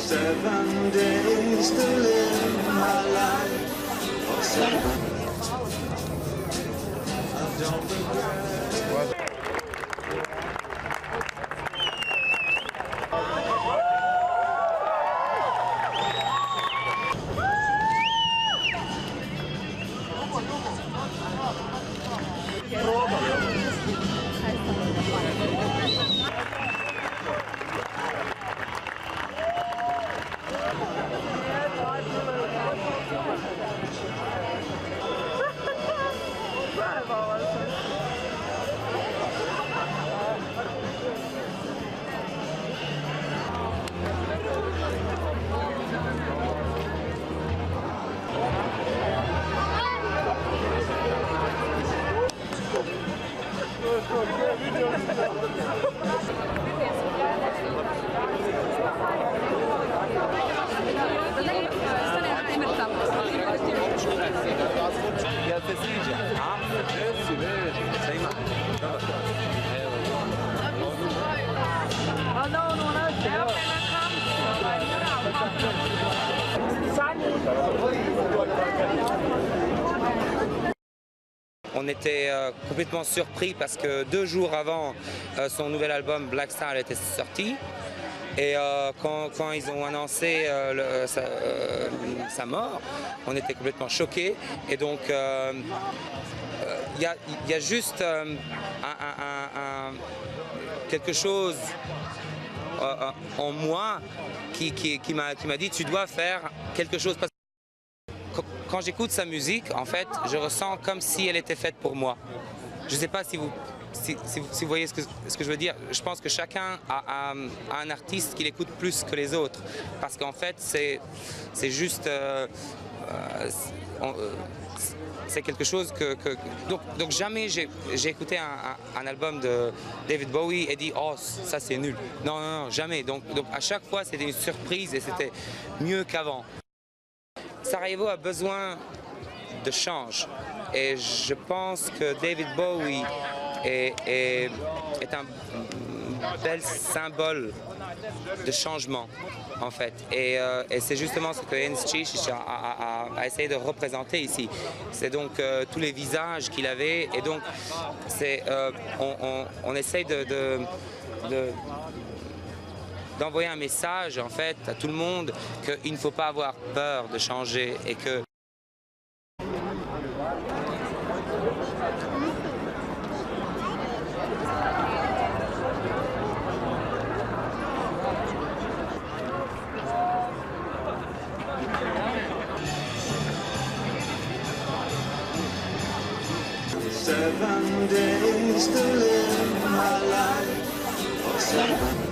7 days to live my life. Or 7. I don't regret. On était complètement surpris parce que 2 jours avant son nouvel album Black Star était sorti. Et quand ils ont annoncé sa mort, on était complètement choqués. Et donc, il y a juste quelque chose en moi qui m'a dit tu dois faire quelque chose. Parce que quand j'écoute sa musique, en fait, je ressens comme si elle était faite pour moi. Je ne sais pas si vous voyez ce que je veux dire. Je pense que chacun a un artiste qu'il écoute plus que les autres. Parce qu'en fait, c'est juste... c'est quelque chose que... Donc jamais j'ai écouté un album de David Bowie et dit « Oh, ça c'est nul ». Non, non, non, jamais. Donc à chaque fois, c'était une surprise et c'était mieux qu'avant. Sarajevo a besoin de change. Et je pense que David Bowie est un bel symbole de changement, en fait. Et c'est justement ce que Enis Cicic a essayé de représenter ici. C'est donc tous les visages qu'il avait. Et donc, on essaye d'envoyer un message, en fait, à tout le monde qu'il ne faut pas avoir peur de changer et que... Seven days to live my life. Or 7.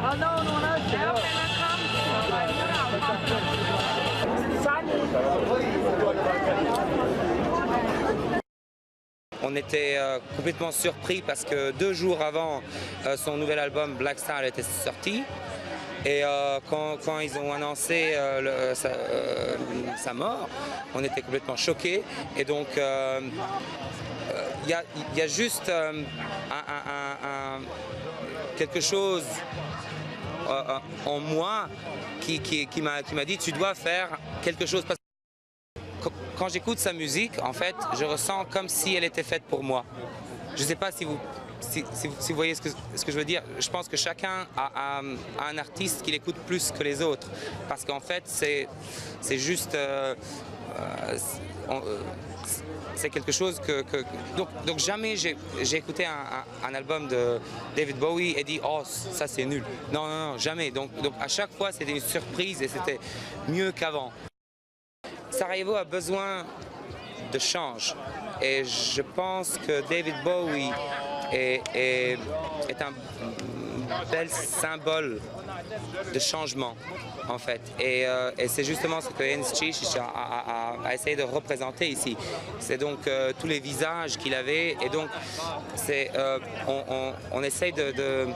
I don't regret. On était complètement surpris parce que 2 jours avant son nouvel album Black Star était sorti. Et quand ils ont annoncé sa mort, on était complètement choqués. Et donc, il y a juste quelque chose en moi qui m'a dit tu dois faire quelque chose. Parce que quand j'écoute sa musique, en fait, je ressens comme si elle était faite pour moi. Je ne sais pas si vous voyez ce que je veux dire. Je pense que chacun a un artiste qu'il écoute plus que les autres. Parce qu'en fait, c'est juste... c'est quelque chose que... Donc jamais j'ai écouté un album de David Bowie et dit « Oh, ça c'est nul ». Non, non, non, jamais. Donc à chaque fois, c'était une surprise et c'était mieux qu'avant. Sarajevo a besoin de change. Et je pense que David Bowie est un bel symbole de changement, en fait. Et c'est justement ce que Enis Cicic a essayé de représenter ici. C'est donc tous les visages qu'il avait. Et donc, on essaye de